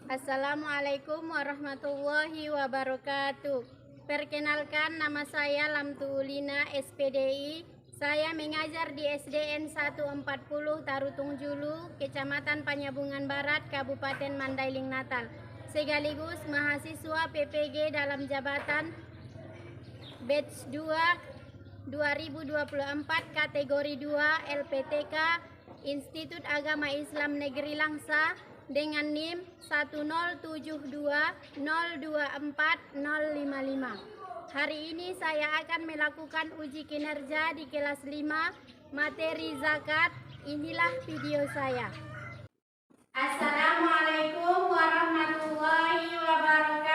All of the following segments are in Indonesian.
Assalamualaikum warahmatullahi wabarakatuh. Perkenalkan, nama saya Lamtuulina SPDI. Saya mengajar di SDN 140 Tarutung Julu, Kecamatan Panyabungan Barat, Kabupaten Mandailing Natal. Sekaligus mahasiswa PPG dalam jabatan batch 2 2024 kategori 2 LPTK Institut Agama Islam Negeri Langsa dengan NIM 10720240055. Hari ini saya akan melakukan uji kinerja di kelas 5 materi zakat. Inilah video saya. Assalamualaikum warahmatullahi wabarakatuh.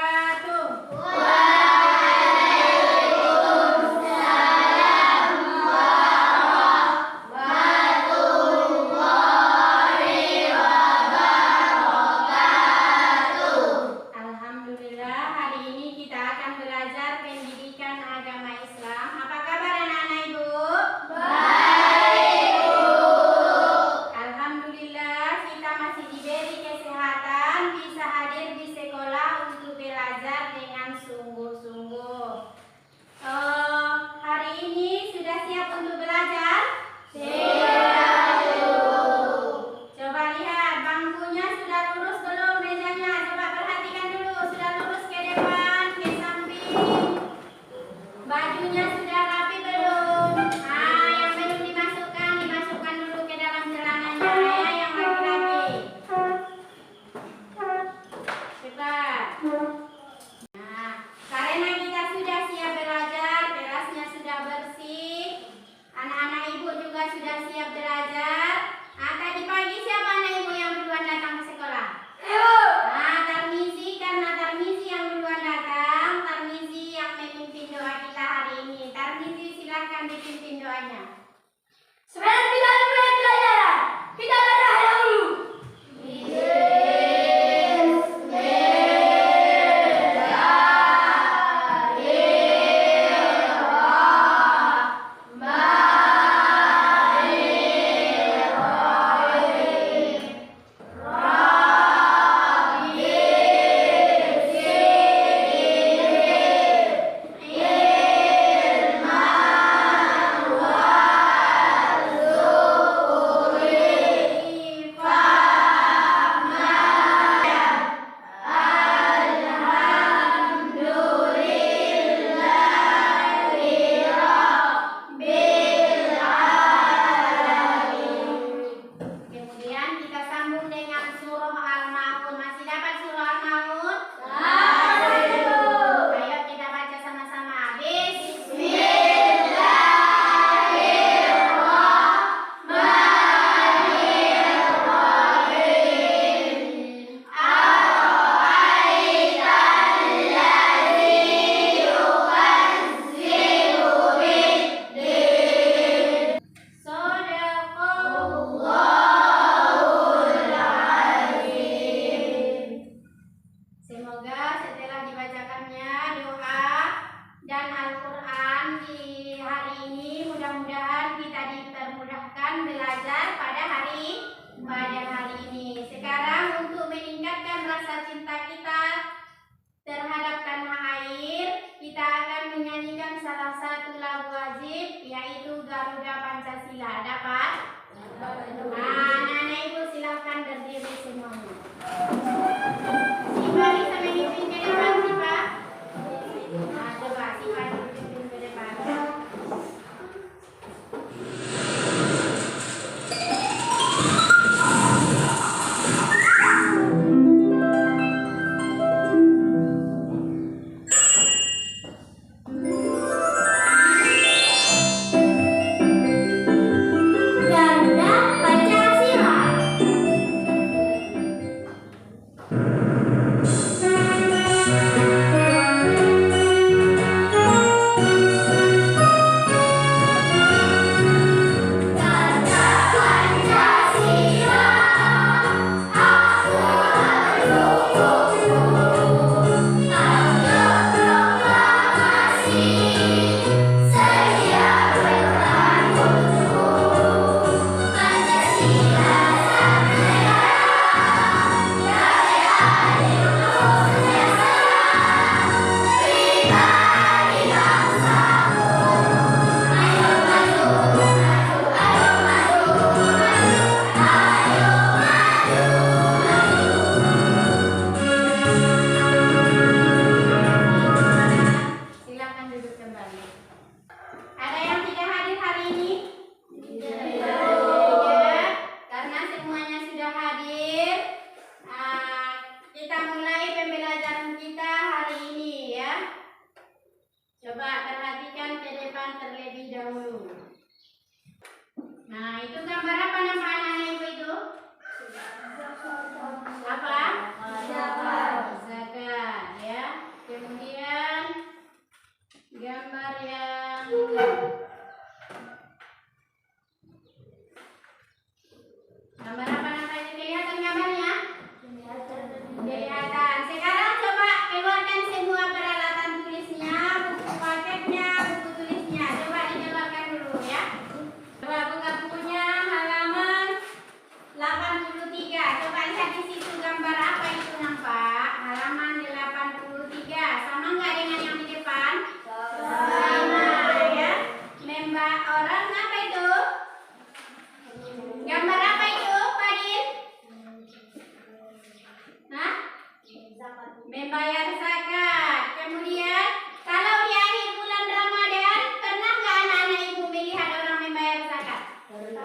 membayar zakat. Kemudian kalau di akhir bulan Ramadan, pernah nggak anak-anak ibu melihat orang membayar zakat? Pernah.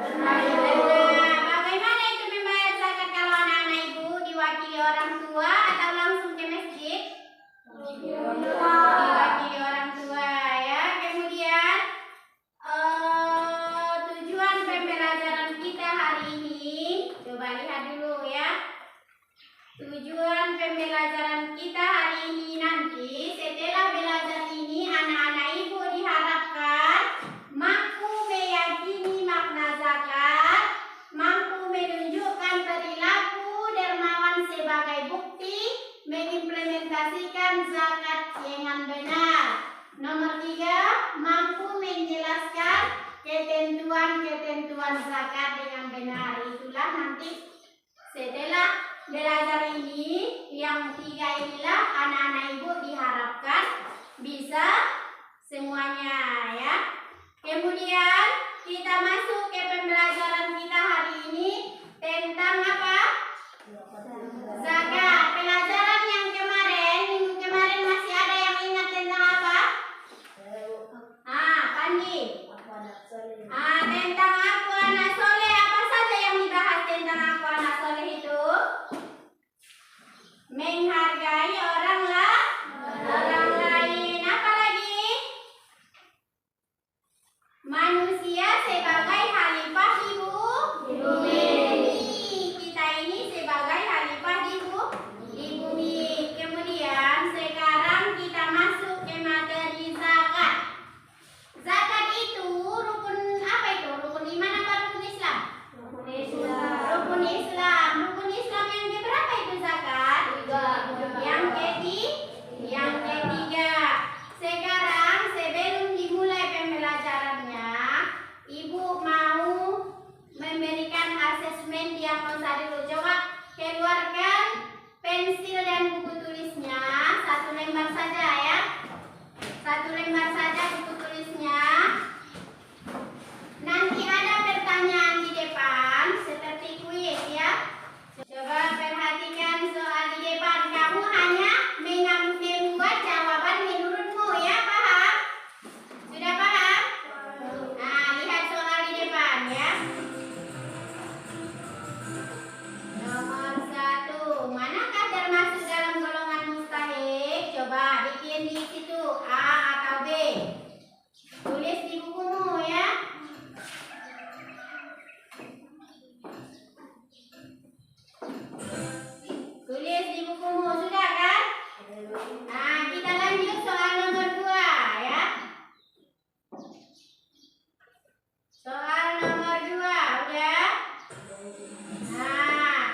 Bagaimana itu membayar zakat kalau anak-anak ibu diwakili orang tua atau langsung ke masjid? Diwakili orang tua ya. Kemudian tujuan pembelajaran kita hari ini, coba lihat dulu ya. Tujuan pembelajaran kita hari ini nanti, setelah belajar ini anak-anak ibu diharapkan mampu meyakini makna zakat, mampu menunjukkan perilaku dermawan sebagai bukti mengimplementasikan zakat dengan benar. Nomor 3, mampu menjelaskan ketentuan-ketentuan zakat dengan benar. Itulah nanti setelah belajar ini, yang 3 inilah anak-anak ibu diharapkan bisa semuanya ya. Kemudian kita masuk ke pembelajaran kita hari ini tentang apa? Zakat. Pelajaran yang kemarin, minggu kemarin masih ada yang ingat tentang apa? Panji. Tentang aku anak soleh. Apa saja yang dibahas tentang aku anak soleh itu? Menghargai orang lain. Apa lagi? Manusia sebagai khalifah di bumi. Kita ini sebagai khalifah di bumi. Kemudian sekarang kita masuk ke materi zakat. Zakat itu rukun apa itu? Rukun iman apa rukun Islam? Rukun Islam. Rukun Islam. Rukun Islam yang keberapa itu zakat? Yang ketiga. Sekarang sebelum dimulai pembelajarannya, ibu mau memberikan asesmen diagnosa dulu. Coba keluarkan pensil dan buku tulisnya, 1 lembar saja ya. 1 lembar saja buku tulisnya. Nanti ada pertanyaan di depan seperti kuis ya. Coba perhatikan soal di depan. Kamu hanya membuat jawaban menurutmu ya, paham? Sudah paham? Lihat soal di depan ya. Nomor 1, manakah termasuk dalam golongan mustahik? Coba bikin di situ A atau B. Tulis di bukumu ya. Tulis di bukumu, sudah kan? Kita lanjut soal nomor 2 ya. Soal nomor 2 udah?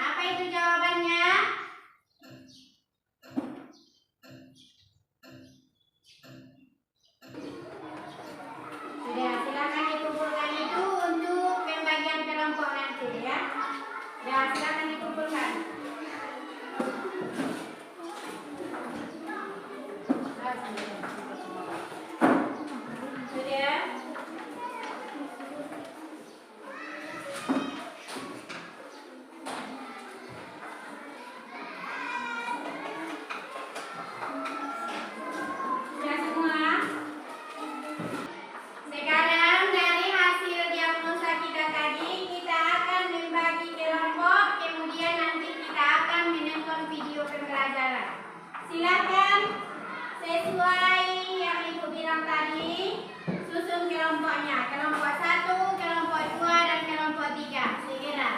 Apa itu jawabannya? Sudah, silakan dikumpulkan itu untuk pembagian kelompok nanti ya. Ya, silakan dikumpulkan. Sudah? Sudah semua? Sekarang dari hasil diagnosa kita tadi, kita akan membagi kelompok, kemudian nanti kita akan menonton video pembelajaran. Silakan sesuai yang ibu bilang tadi, susun kelompoknya. Kelompok 1, kelompok 2, dan kelompok 3. Segera.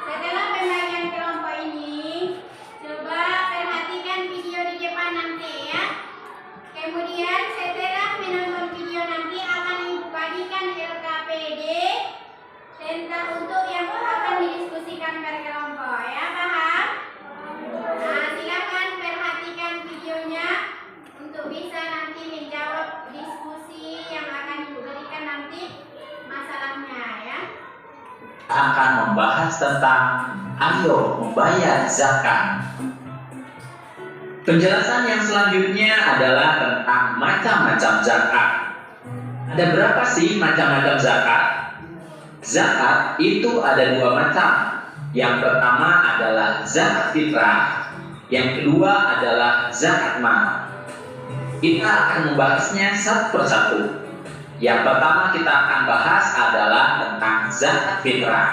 Setelah pembagian kelompok ini, coba perhatikan video di depan nanti ya. Kemudian setelah menonton video nanti akan ibu bagikan LKPD tentang untuk yang akan didiskusikan per kelompok ya, paham? Silakan perhatikan videonya untuk bisa nanti menjawab diskusi yang akan ibu berikan nanti masalahnya ya. Akan membahas tentang ayo membayar zakat. Penjelasan yang selanjutnya adalah tentang macam-macam zakat. Ada berapa sih macam-macam zakat? Zakat itu ada dua macam. Yang pertama adalah zakat fitrah, yang kedua adalah zakat mal. Kita akan membahasnya satu persatu. Yang pertama kita akan bahas adalah tentang zakat fitrah.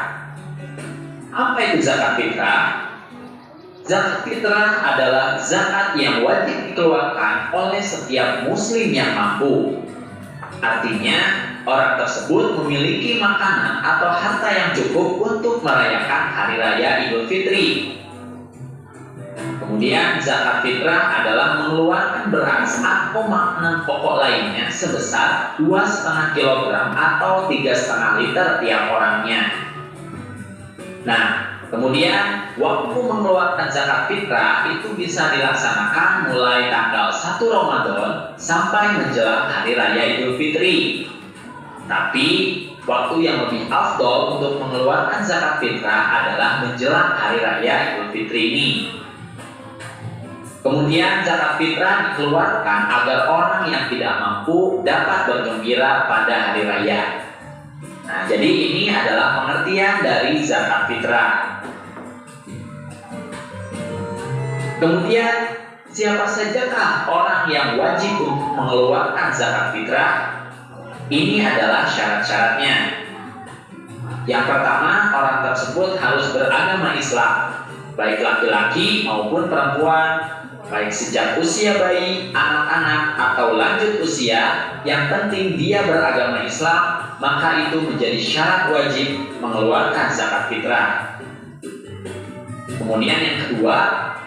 Apa itu zakat fitrah? Zakat fitrah adalah zakat yang wajib dikeluarkan oleh setiap muslim yang mampu. Artinya, orang tersebut memiliki makanan atau harta yang cukup untuk merayakan Hari Raya Idul Fitri. Kemudian, zakat fitrah adalah mengeluarkan beras atau makanan pokok lainnya sebesar 2,5 kg atau 3,5 liter tiap orangnya. Nah, kemudian waktu mengeluarkan zakat fitrah itu bisa dilaksanakan mulai tanggal 1 Ramadan sampai menjelang Hari Raya Idul Fitri. Tapi waktu yang lebih afdol untuk mengeluarkan zakat fitrah adalah menjelang Hari Raya Idul Fitri ini. Kemudian zakat fitrah dikeluarkan agar orang yang tidak mampu dapat bergembira pada hari raya. Nah, jadi ini adalah pengertian dari zakat fitrah. Kemudian, siapa sajakah orang yang wajib untuk mengeluarkan zakat fitrah? Ini adalah syarat-syaratnya. Yang pertama, orang tersebut harus beragama Islam, baik laki-laki maupun perempuan, baik sejak usia bayi, anak-anak, atau lanjut usia. Yang penting dia beragama Islam, maka itu menjadi syarat wajib mengeluarkan zakat fitrah. Kemudian yang kedua,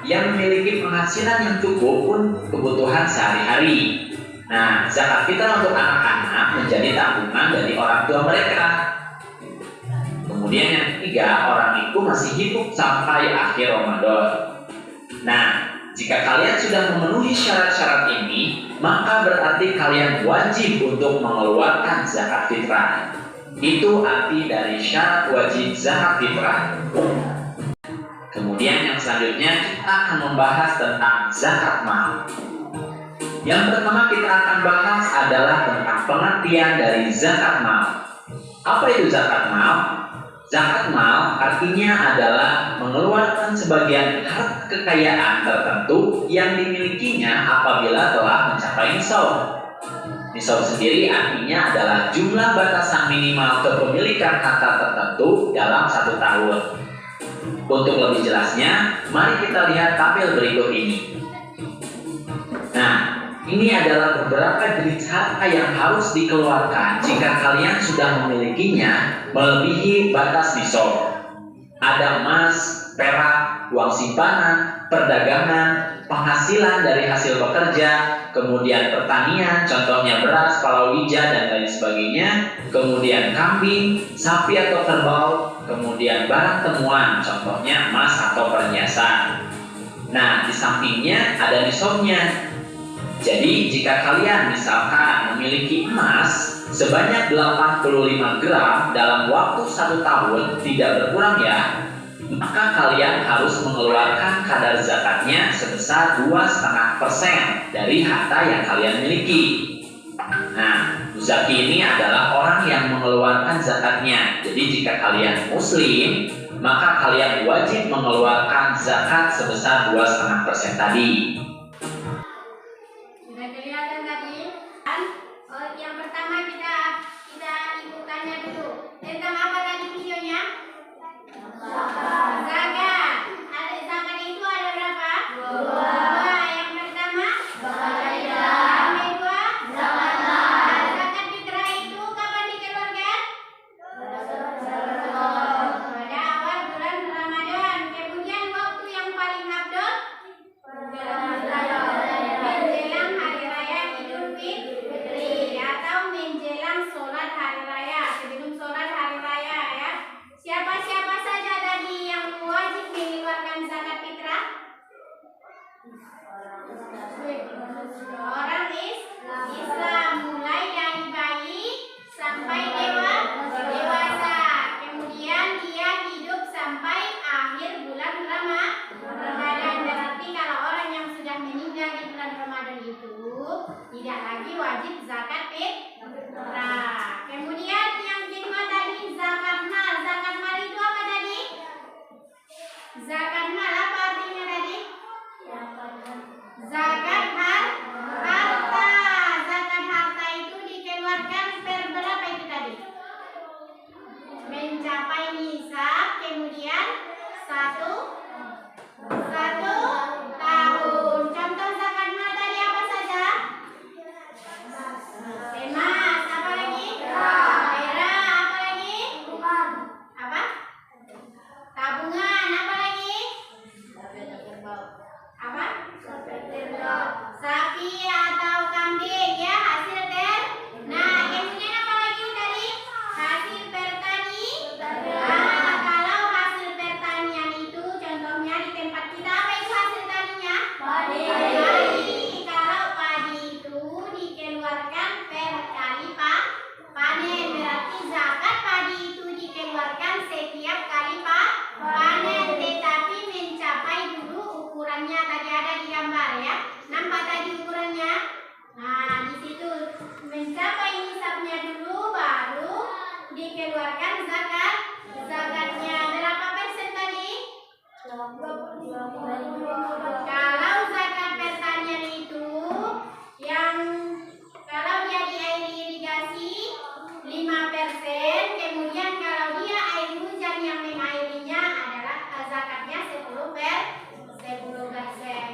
yang memiliki penghasilan yang cukup untuk kebutuhan sehari-hari. Nah, zakat fitrah untuk anak-anak menjadi tanggungan dari orang tua mereka. Kemudian yang ketiga, orang itu masih hidup sampai akhir Ramadan. Nah, jika kalian sudah memenuhi syarat-syarat ini, maka berarti kalian wajib untuk mengeluarkan zakat fitrah. Itu arti dari syarat wajib zakat fitrah. Kemudian yang selanjutnya kita akan membahas tentang zakat mal. Yang pertama kita akan bahas adalah tentang pengertian dari zakat mal. Apa itu zakat mal? Zakat mal artinya adalah mengeluarkan sebagian harta kekayaan tertentu yang dimilikinya apabila telah mencapai nisab. Nisab sendiri artinya adalah jumlah batasan minimal kepemilikan harta tertentu dalam 1 tahun. Untuk lebih jelasnya, mari kita lihat tabel berikut ini. Nah, ini adalah beberapa jenis harta yang harus dikeluarkan jika kalian sudah memilikinya melebihi batas nisab. Ada emas, perak, uang simpanan, perdagangan, penghasilan dari hasil bekerja, kemudian pertanian, contohnya beras, palawija, dan lain sebagainya, kemudian kambing, sapi atau kerbau, kemudian barang temuan, contohnya emas atau perhiasan. Nah, di sampingnya ada nisabnya. Jadi, jika kalian misalkan memiliki emas sebanyak 85 gram dalam waktu 1 tahun, tidak berkurang ya, maka kalian harus mengeluarkan kadar zakatnya sebesar 2,5% dari harta yang kalian miliki. Nah, muzaki ini adalah orang yang mengeluarkan zakatnya. Jadi, jika kalian muslim, maka kalian wajib mengeluarkan zakat sebesar 2,5% tadi. Yang pertama kita ibu tanya dulu tentang apa tadi videonya? Zakat. Ada zakat itu ada berapa? Dua. Yang pertama zakat kedua zakat fitrah itu kapan dikeluarkan? Pada awal bulan Ramadan. Kemudian waktu yang paling afdol menjelang hari raya Idul Fitri atau menjelang sholat hari raya, sebelum sholat hari raya ya. Siapa saja tadi tidak lagi wajib zakat fitrah. Kemudian yang kedua tadi zakat mal. Zakat mal itu apa tadi? Zakat mal apa artinya tadi? Zakat harta. Zakat harta itu dikeluarkan per berapa itu tadi? Mencapai nisab, kemudian satu tahun. Contoh zakat mal tadi apa saja? Emas, apa lagi? Perak, apa lagi? Apa? Tabungan, apa lagi? Apa? Sapi atau kambing, ya, hasil nah, kemudian apa lagi tadi? Hasil pertani. Nah, kalau hasil pertanian itu contohnya di tempat kita apa itu hasil taninya? Padi. Kalau padi itu dikeluarkan per kali panen, berarti zakat padi itu dikeluarkan setiap kali panen, tetapi mencapai dulu ukurannya tadi ada di gambar ya. Nampak tadi ukurannya? Nah, di situ mencapai nisabnya dulu baru dikeluarkan zakatnya. Berapa persen tadi? Kalau zakat pertanian itu yang kalau dia di air irigasi 5%, kemudian kalau dia air hujan yang mengairinya adalah zakatnya 10%.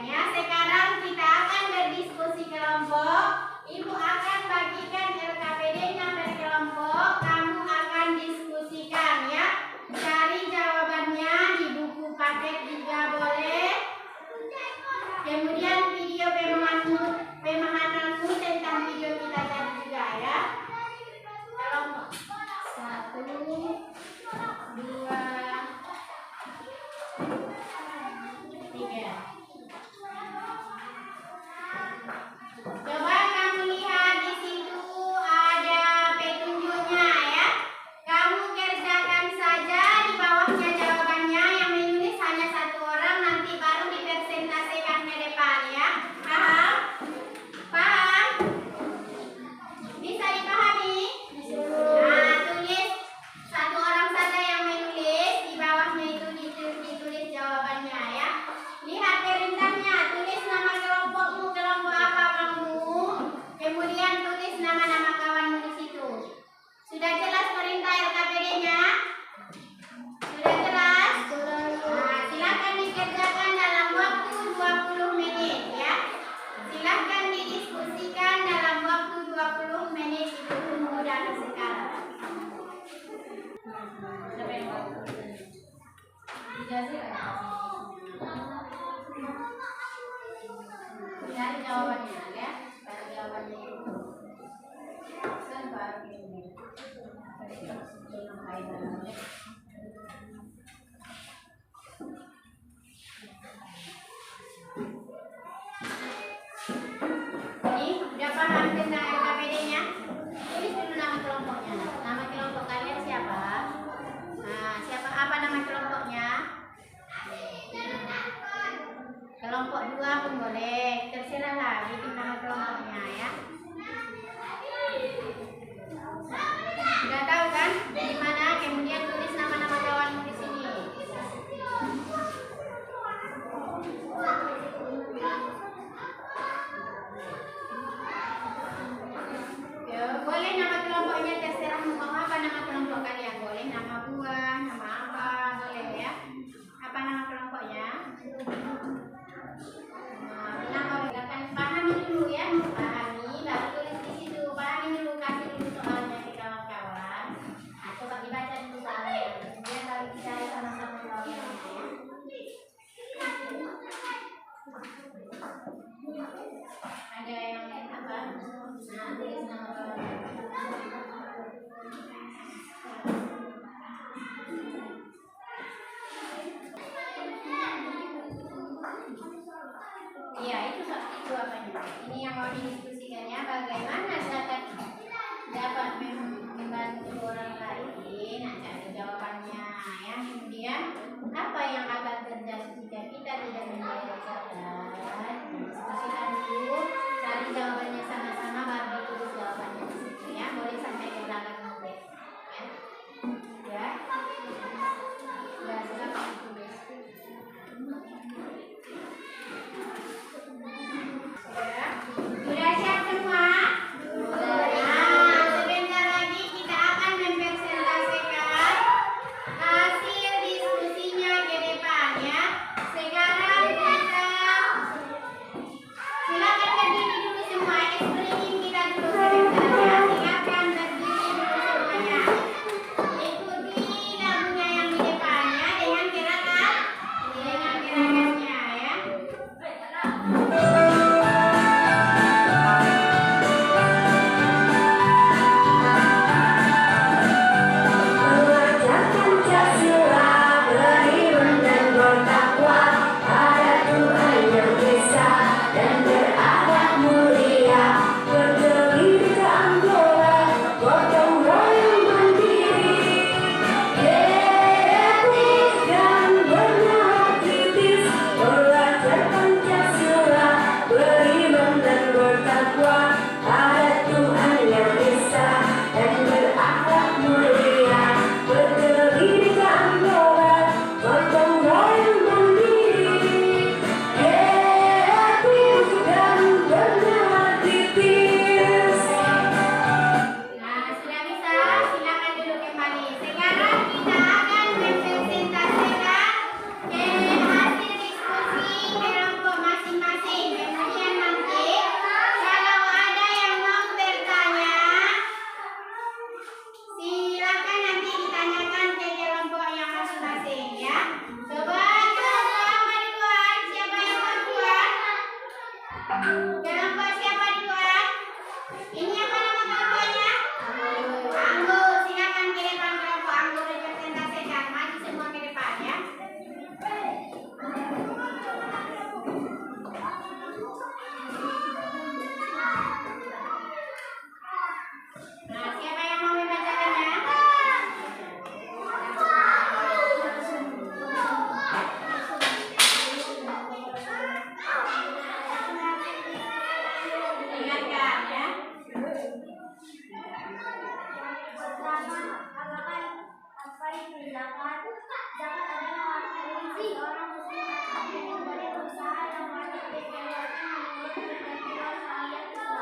Ya, sekarang kita akan berdiskusi kelompok. Ibu akan bagikan LKPD-nya per kelompok. Kamu akan diskusikan ya. Cari jawabannya di buku paket juga boleh. Kemudian video pemahamanmu tentang video kita tadi juga ya. Kelompok 1, 2, 3. Coba kamu lihat di situ ada petunjuknya ya. Kamu kerjakan saja di bawahnya jawabannya, yang menulis hanya 1 orang, nanti baru dipresentasikan ke depan ya. Paham? Paham? Bisa dipahami? Nah, tulis 1 orang saja yang menulis, di bawahnya itu ditulis jawabannya ya. Lihat perintahnya, tulis nama kelompokmu, kelompok apa kamu, kemudian tulis nama-nama kawanmu di situ. Sudah jelas perintah LKPD-nya? Sudah jelas? Nah, silakan dikerjakan dalam waktu 20 menit ya. Silakan didiskusikan dalam waktu 20 menit, itu mudah sekarang. Cari jawabannya ya. Cari jawabannya. Ini udah paham tentang LKPD-nya? Tulis dulu nama kelompoknya. Nama kelompok kalian siapa? Nah, apa nama kelompoknya?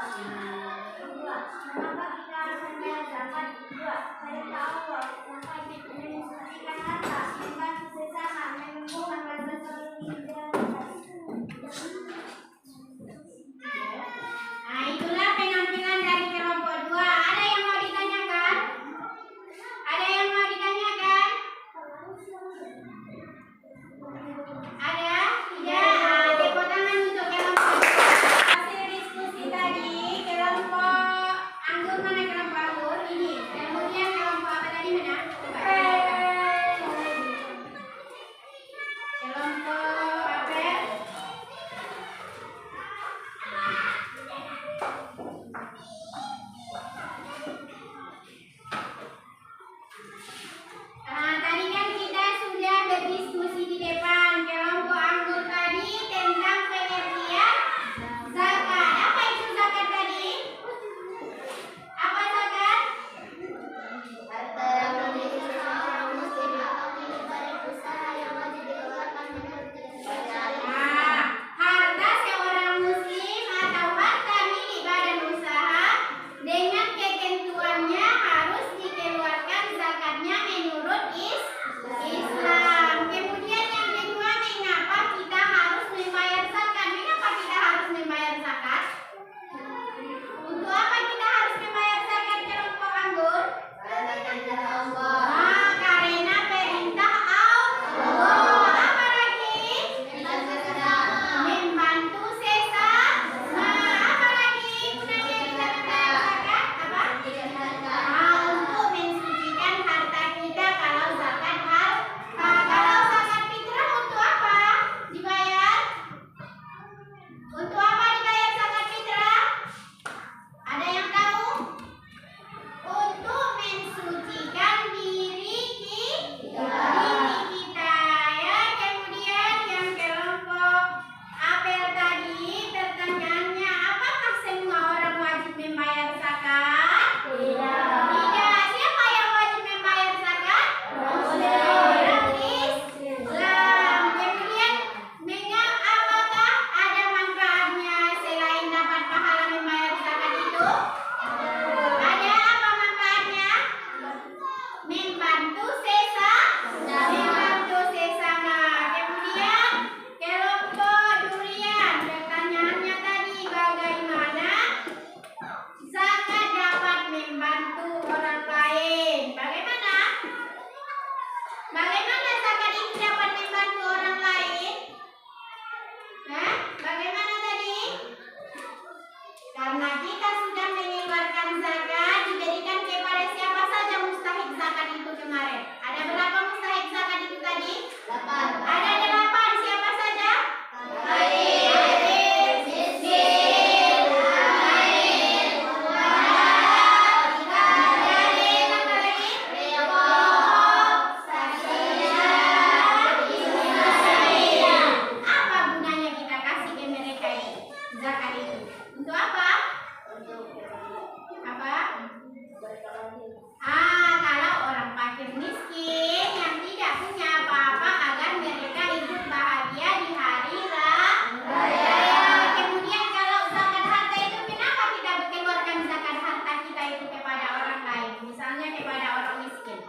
Mengapa kita harus membayar zakat? 2. Perintah Allah, maka kita mensucikan harta, membantu sesama, menumbuhkan rasa solidaritas. Nah, itulah penampilan dari kelompok 2. Ada yang mau ditanyakan? Ada yang mau ditanyakan? Ada? Tidak? Nah, tepuk tangan untuk kelompok 2. Hasil diskusi tadi, kelompok anggur mana kelompok anggur? Ini. Kemudian kelompok apa tadi mana? Coba. Kelompok apel. Nah, tadi kan kita sudah berdiskusi di depan. Kelompok anggur tadi tentang pengertian zakat. Apa itu zakat tadi? Apa zakat? Harta yang dimiliki seorang muslim atau milik badan usaha yang wajib dikeluarkan menurut ketentuan syariat. Nah, harta seorang muslim atau harta milik badan usaha dengan ketentuannya harus dikeluarkan zakatnya menurut Islam. Kemudian yang kedua, mengapa kita harus membayar zakat? Mengapa kita harus membayar zakat? Untuk apa kita harus membayar zakat kelompok anggur? Karena perintah Allah. Nah, karena perintah Allah. Apa lagi? Dan sesama. Membantu sesama. Apa lagi gunanya kita membayar zakat? Apa? Mensucikan harta. Untuk mensucikan harta kita. Kalau zakat kalau zakat fitrah untuk apa dibayar? Untuk apa dibayar zakat fitrah? Ada yang tahu? Untuk mensucikan diri kita ya. Kemudian yang kelompok apel tadi, pertanyaannya, apakah semua orang wajib membayar zakat? Tidak. Siapa yang wajib membayar zakat? Orang Islam. Kemudian apakah ada manfaatnya selain dapat pahala membayar zakat itu? Ada apa manfaatnya? Membantu sesama. Kemudian kelompok durian, pertanyaannya tadi, bagaimana zakat dapat membantu orang lain? Bagaimana? Bagaimana zakat itu dapat membantu orang lain? Hah? Bagaimana tadi? Karena kita sudah mengeluarkan zakat, diberikan kepada siapa saja mustahik zakat itu kemarin. Ada berapa mustahik zakat itu tadi? 8. Ada 8. Siapa saja? Fakir, miskin, haid, wanita, Apa lagi? rewok, saksia, istri. Apa gunanya kita kasih ke mereka itu? Zakat itu. Untuk apa? Apa? Kalau orang fakir miskin yang tidak punya apa-apa agar mereka hidup bahagia di hari raya. Kemudian kalau zakat harta itu, kenapa kita keluarkan zakat harta kita itu kepada orang lain? Misalnya kepada orang miskin.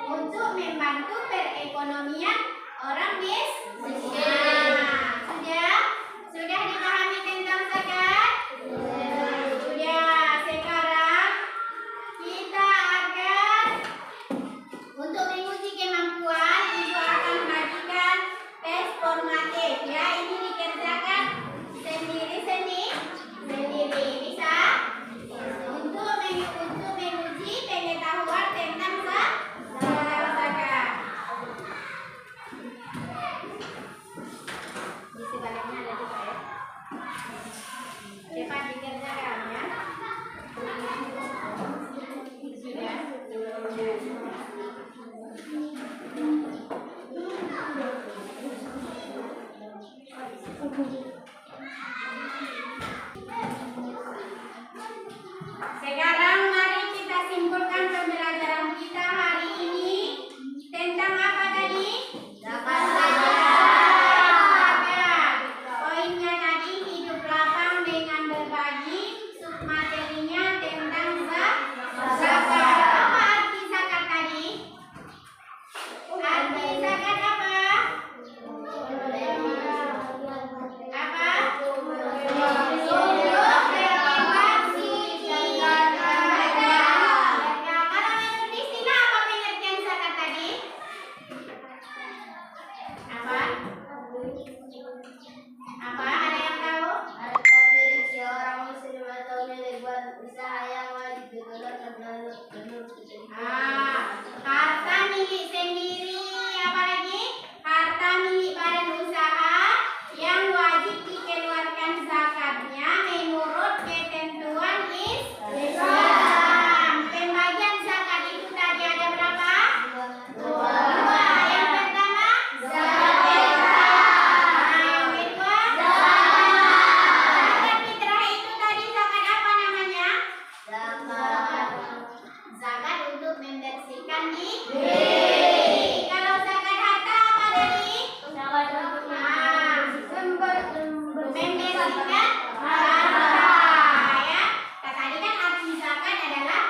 Untuk membantu perekonomian orang miskin. Nah, sudah dipahami tentang zakat? Sudah. Sekarang kita akan untuk menguji kemampuan, ibu akan bagikan tes formatif ya. Ini dikerjakan sendiri. Bisa? Untuk menguji pengetahuan tentang zakat. usaha yang wajib dikeluarkan menurut Harta milik sendiri, apalagi harta milik badan usaha yang wajib dikeluarkan zakatnya menurut ketentuan Islam. Pembagian zakat itu tadi ada berapa? Dua. Yang pertama zakat fitrah. Yang kedua zakat fitrah itu tadi zakat apa namanya? Zakat untuk membersihkan diri. Kalau zakat harta apa tadi? Membersihkan harta, ya. Tadi kan arti zakat adalah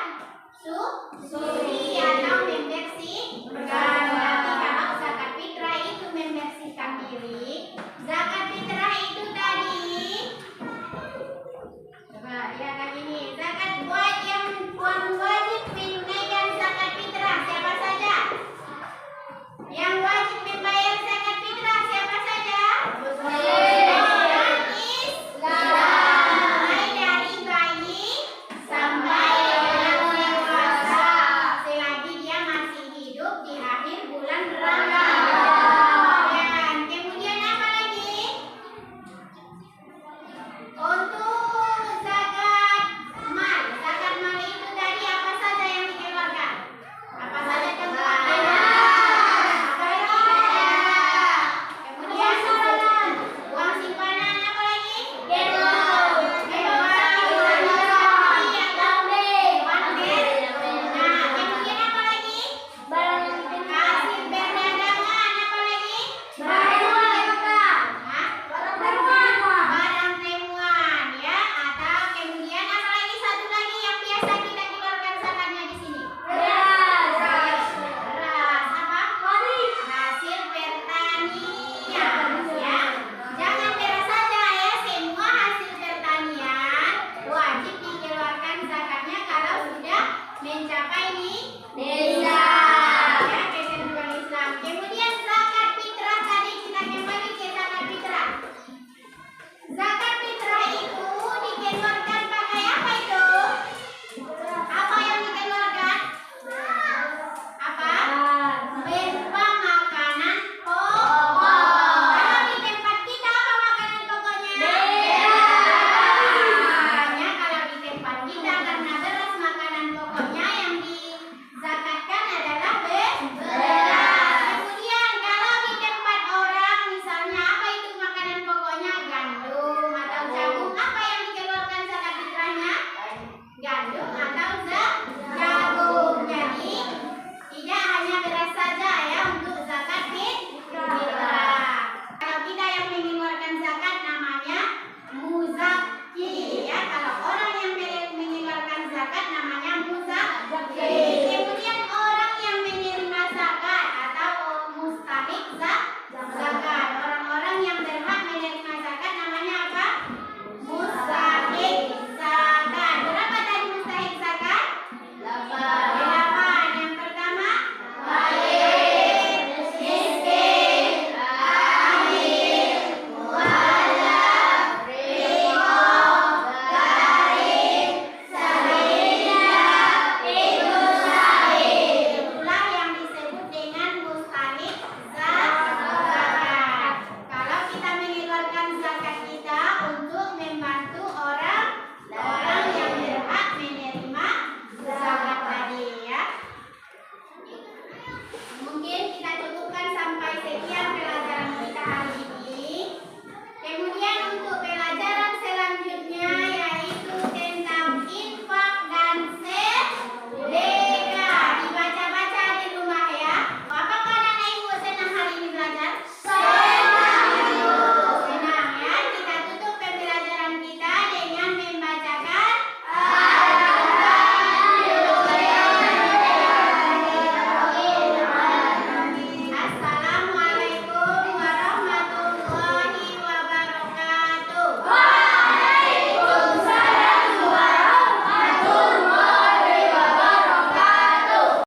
suci atau membersihkan. Berarti kalau zakat fitrah itu membersihkan diri, zakat fitrah itu tadi. Coba lihat lagi nih, zakat wajib menunaikan zakat fitrah siapa saja? Yang wajib membayar zakat fitrah siapa saja? Orang Islam, mulai dari bayi sampai orang dewasa, selagi dia masih hidup di akhir bulan Ramadan. Kemudian apa lagi? Untuk zakat mal itu tadi apa saja yang dikeluarkan? Apa saja contohnya? Kemudian uang simpanan apa lagi? Kemudian apa lagi? Hasil perdagangan apa lagi? Barang temuan, ya. Atau kemudian apa lagi, satu lagi yang biasa kita keluarkan zakatnya di sini? Beras. Apa? Hasil pertanian, ya. Jangan beras saja, ya. Semua hasil pertanian wajib dikeluarkan zakatnya kalau sudah mencapai nilai.